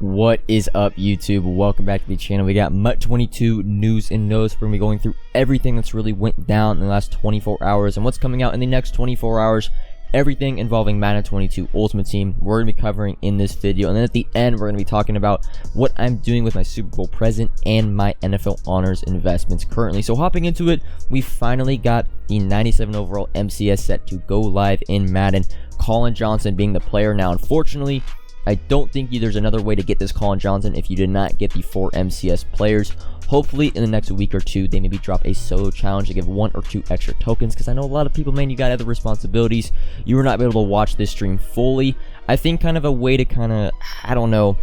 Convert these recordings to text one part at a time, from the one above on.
What is up, YouTube? Welcome back to the channel. We got MUT 22 news and notes. We're going to be going through everything that's really went down in the last 24 hours and what's coming out in the next 24 hours. Everything involving Madden 22 Ultimate Team, we're going to be covering in this video. And then at the end, we're going to be talking about what I'm doing with my Super Bowl present and my NFL Honors investments currently. So hopping into it, we finally got the 97 overall MCS set to go live in Madden. Colin Johnson being the player now. Unfortunately, I don't think there's another way to get this Colin Johnson if you did not get the 4 MCS players. Hopefully, in the next week or two, they maybe drop a solo challenge to give 1 or 2 extra tokens, because I know a lot of people, man, you got other responsibilities. You were not able to watch this stream fully. I think kind of a way to I don't know,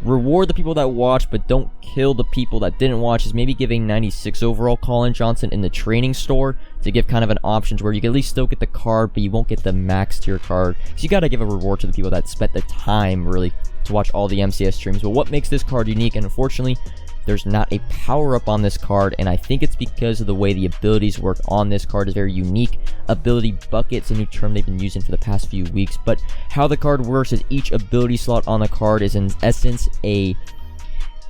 reward the people that watch but don't kill the people that didn't watch is maybe giving 96 overall Colin Johnson in the training store to give kind of an option where you can at least still get the card, but you won't get the max tier card. So you got to give a reward to the people that spent the time really to watch all the MCS streams. But what makes this card unique, and unfortunately there's not a power-up on this card, and I think it's because of the way the abilities work on this card is very unique. Ability bucket's a new term they've been using for the past few weeks, but how the card works is each ability slot on the card is in essence a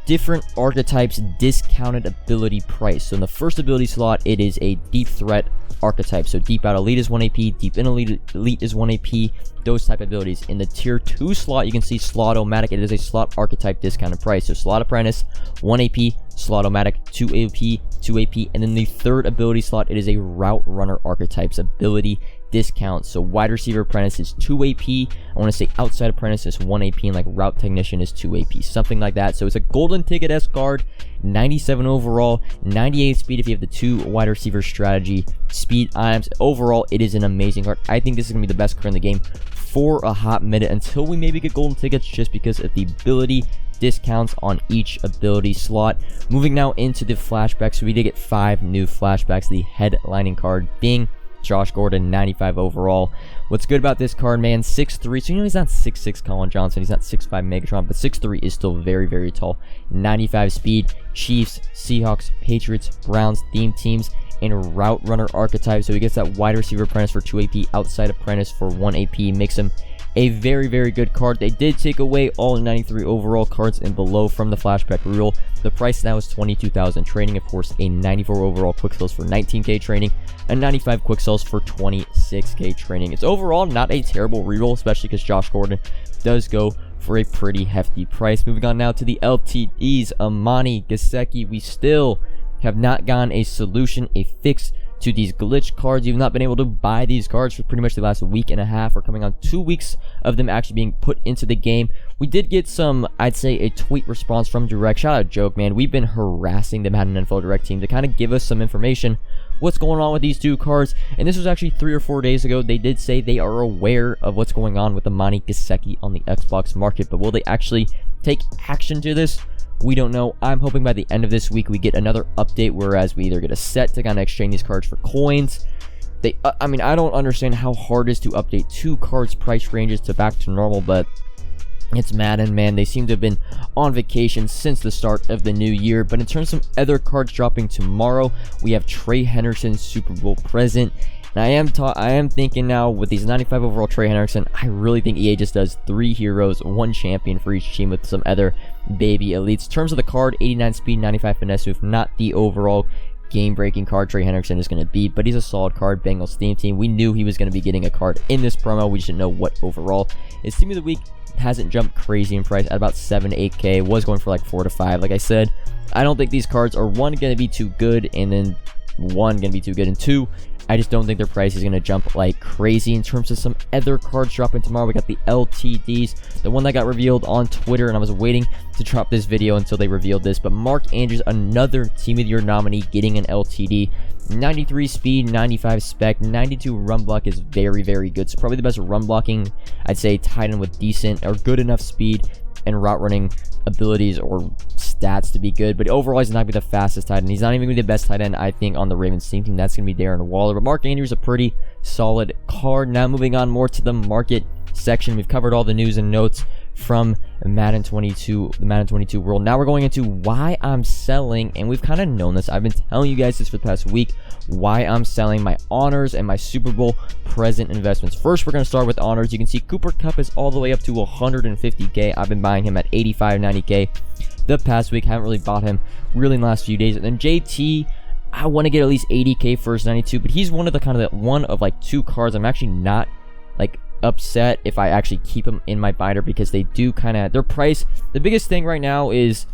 different archetype's discounted ability price. So in the first ability slot, it is a deep threat archetype. So deep out elite is 1 AP, deep in elite is 1 AP, those type of abilities. In the tier 2 slot, you can see slot-o-matic. It is a slot archetype discounted price. So slot apprentice, 1 AP, slot-o-matic, 2 AP, 2 AP, and then the third ability slot, it is a route runner archetype's ability discount. So wide receiver apprentice is 2 AP, I want to say outside apprentice is 1 AP, and like route technician is 2 AP, something like that. So it's a golden ticket-esque card, 97 overall, 98 speed if you have the 2 wide receiver strategy speed items. Overall, it is an amazing card. I think this is going to be the best card in the game for a hot minute until we maybe get golden tickets, just because of the ability discounts on each ability slot. Moving now into the flashbacks, so we did get 5 new flashbacks, the headlining card being Josh Gordon, 95 overall. What's good about this card, man, 6'3", so you know he's not 6'6" Colin Johnson, he's not 6'5" Megatron, but 6'3" is still very, very tall. 95 speed, Chiefs, Seahawks, Patriots, Browns, theme teams, and route runner archetype. So he gets that wide receiver apprentice for 2 AP, outside apprentice for 1 AP, makes him a very, very good card. They did take away all 93 overall cards and below from the flashback reroll. The price now is 22,000 training. Of course, a 94 overall quick sells for 19k training, and 95 quick sells for 26k training. It's overall not a terrible reroll, especially because Josh Gordon does go for a pretty hefty price. Moving on now to the LTDs, Amani, Gesicki. We still have not gotten a solution, a fix to these glitch cards. You've not been able to buy these cards for pretty much the last week and a half. We're coming on 2 weeks of them actually being put into the game. We did get some, I'd say, a tweet response from Direct. Shout out Joke, man. We've been harassing the Madden Info Direct team to kind of give us some information what's going on with these 2 cards, and this was actually 3 or 4 days ago. They did say they are aware of what's going on with the Amani Gesicki on the Xbox market, but will they actually take action to this? We don't know. I'm hoping by the end of this week we get another update, whereas we either get a set to kind of exchange these cards for coins. I mean, I don't understand how hard it is to update 2 cards price ranges to back to normal, but it's Madden, man. They seem to have been on vacation since the start of the new year. But in terms of other cards dropping tomorrow, we have Trey Henderson's Super Bowl present. And I am thinking now with these 95 overall Trey Henderson, I really think EA just does 3 heroes, 1 champion for each team with some other baby elites. In terms of the card, 89 speed, 95 finesse move, not the overall game-breaking card Trey Henderson is going to be, but he's a solid card. Bengals theme team. We knew he was going to be getting a card in this promo. We just didn't know what overall. His team of the week hasn't jumped crazy in price at about 7 to 8k. Was going for like 4 to 5. Like I said, I don't think these cards are 1 going to be too good, and then 1 going to be too good, and 2, I just don't think their price is going to jump like crazy. In terms of some other cards dropping tomorrow, we got the LTDs, the one that got revealed on Twitter, and I was waiting to drop this video until they revealed this, but Mark Andrews, another Team of the Year nominee, getting an LTD. 93 speed, 95 spec, 92 run block is very, very good. So probably the best run blocking, I'd say, tight end with decent or good enough speed and route running abilities or stats to be good, but overall he's not going to be the fastest tight end. He's not even going to be the best tight end, I think, on the Ravens team. That's going to be Darren Waller, but Mark Andrews is a pretty solid card. Now moving on more to the market section, we've covered all the news and notes from Madden 22, the Madden 22 world. Now we're going into why I'm selling, and we've kind of known this. I've been telling you guys this for the past week, why I'm selling my honors and my Super Bowl present investments. First, we're going to start with honors. You can see Cooper Kupp is all the way up to 150K. I've been buying him at 85, 90K the past week. Haven't really bought him really in the last few days. And then JT, I want to get at least 80K first, 92, but he's one of the one of like two cards I'm actually not like upset if I actually keep them in my binder, because they do kind of, their price, the biggest thing right now is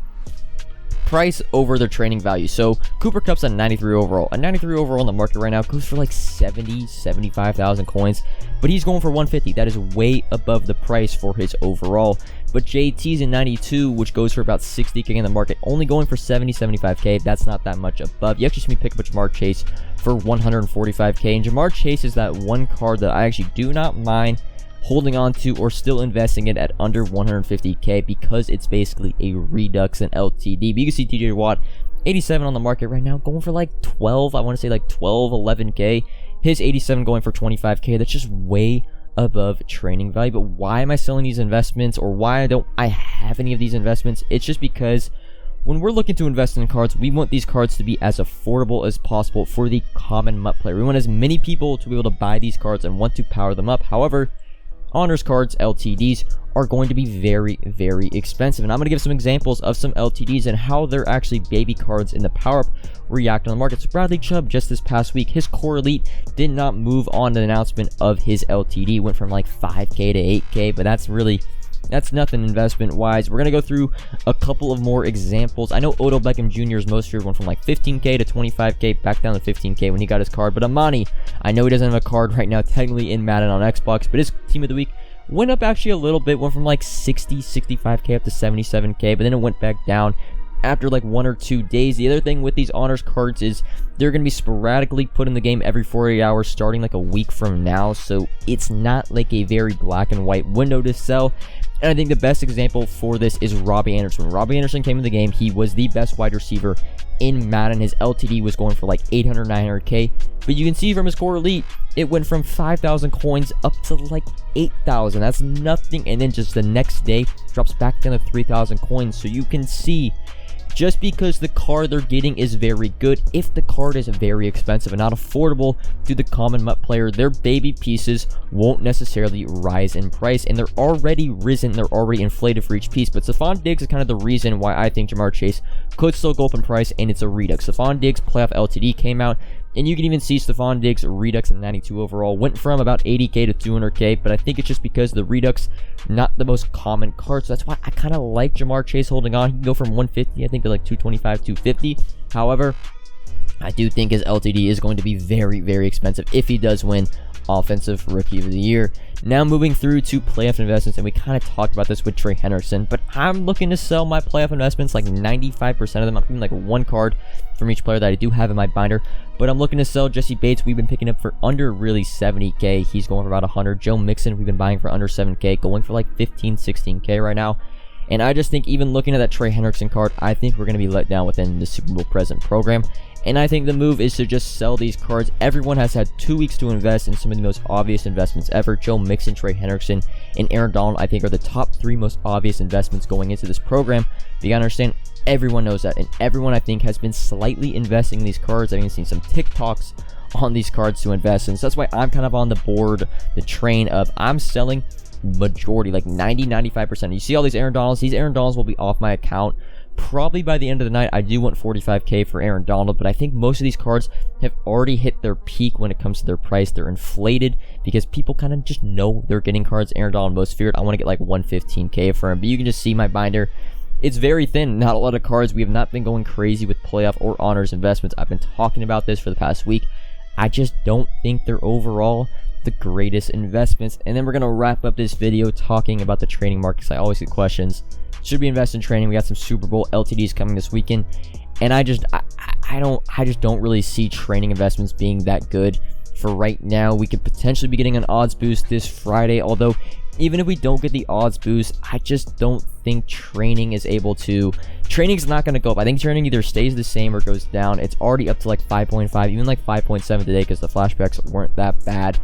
price over their training value. So Cooper Kupp's a 93 overall. A 93 overall in the market right now goes for like 75,000 coins, but he's going for 150. That is way above the price for his overall. But JT's in 92, which goes for about 60K in the market, only going for 75K. That's not that much above. You actually see me pick up a Jamar Chase for 145K, and Jamar Chase is that one card that I actually do not mind holding on to or still investing in at under 150K, because it's basically a redux in LTD. But you can see TJ Watt, 87 on the market right now, going for like 12, I want to say like 12, 11K. His 87 going for 25K. That's just way above training value. But why am I selling these investments, or why don't I have any of these investments? It's just because when we're looking to invest in cards, we want these cards to be as affordable as possible for the common MUT player. We want as many people to be able to buy these cards and want to power them up. However, honors cards, LTDs, are going to be very, very expensive. And I'm going to give some examples of some LTDs and how they're actually baby cards in the power-up react on the market. So Bradley Chubb, just this past week, his core elite did not move on to the announcement of his LTD. Went from like 5K to 8K, but that's nothing investment-wise. We're going to go through a couple of more examples. I know Odell Beckham Jr.'s most feared went from like 15K to 25K, back down to 15K when he got his card. But Amani, I know he doesn't have a card right now technically in Madden on Xbox, but his team of the week went up actually a little bit, went from like 60, 65K up to 77K, but then it went back down after like 1 or 2 days. The other thing with these honors cards is they're going to be sporadically put in the game every 48 hours starting like a week from now, so it's not like a very black and white window to sell. And I think the best example for this is Robbie Anderson. When Robbie Anderson came in the game, he was the best wide receiver in Madden. His LTD was going for like 800, 900K. But you can see from his core elite, it went from 5,000 coins up to like 8,000. That's nothing. And then just the next day, drops back down to 3,000 coins. So you can see, just because the card they're getting is very good, if the card is very expensive and not affordable to the common MUT player, their baby pieces won't necessarily rise in price, and they're already risen, they're already inflated for each piece. But Stephon Diggs is kind of the reason why I think Jamar Chase could still go up in price, and it's a redux. Stephon Diggs playoff LTD came out, and you can even see Stephon Diggs redux in 92 overall went from about 80K to 200K, but I think it's just because the redux, not the most common card, so that's why I kind of like Jamar Chase holding on. He can go from 150, I think, to like 225, 250. However, I do think his LTD is going to be very, very expensive if he does win Offensive Rookie of the Year. Now moving through to playoff investments, and we kind of talked about this with Trey Henderson, but I'm looking to sell my playoff investments, like 95% of them. I'm keeping like one card from each player that I do have in my binder, but I'm looking to sell Jesse Bates. We've been picking up for under really 70K. He's going for about 100. Joe Mixon, we've been buying for under 7K, going for like 15, 16K right now. And I just think, even looking at that Trey Hendrickson card, I think we're going to be let down within the Super Bowl present program. And I think the move is to just sell these cards. Everyone has had 2 weeks to invest in some of the most obvious investments ever. Joe Mixon, Trey Hendrickson, and Aaron Donald, I think, are the top 3 most obvious investments going into this program. But you gotta understand, everyone knows that. And everyone, I think, has been slightly investing in these cards. I've even seen some TikToks on these cards to invest in. So that's why I'm kind of on the board, the train of I'm selling majority, like 90, 95%. You see all these Aaron Donalds. These Aaron Donalds will be off my account probably by the end of the night. I do want 45K for Aaron Donald, but I think most of these cards have already hit their peak when it comes to their price. They're inflated because people kind of just know they're getting cards. Aaron Donald, most feared, I want to get like 115K for him, but you can just see my binder. It's very thin, not a lot of cards. We have not been going crazy with playoff or honors investments. I've been talking about this for the past week. I just don't think they're overall the greatest investments. And then we're going to wrap up this video talking about the trading markets. I always get questions. Should we invest in trading? We got some Super Bowl LTDs coming this weekend, and I just don't really see trading investments being that good for right now. We could potentially be getting an odds boost this Friday, although even if we don't get the odds boost, I just don't think training is able to. Training's not going to go up. I think training either stays the same or goes down. It's already up to like 5.5, even like 5.7 today because the flashbacks weren't that bad.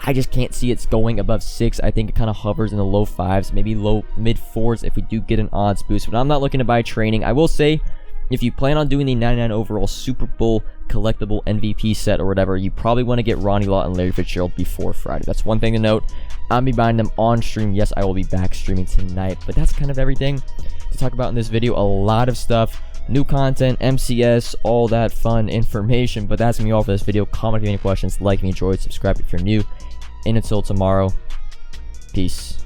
I just can't see it's going above 6. I think it kind of hovers in the low 5s, maybe low mid 4s if we do get an odds boost. But I'm not looking to buy training. I will say, if you plan on doing the 99 overall Super Bowl collectible MVP set or whatever, you probably want to get Ronnie Lott and Larry Fitzgerald before Friday. That's one thing to note. I'll be buying them on stream. Yes, I will be back streaming tonight, but that's kind of everything to talk about in this video. A lot of stuff, new content, MCS, all that fun information, but that's going to be all for this video. Comment if you have any questions, like if you enjoyed, subscribe if you're new, and until tomorrow, peace.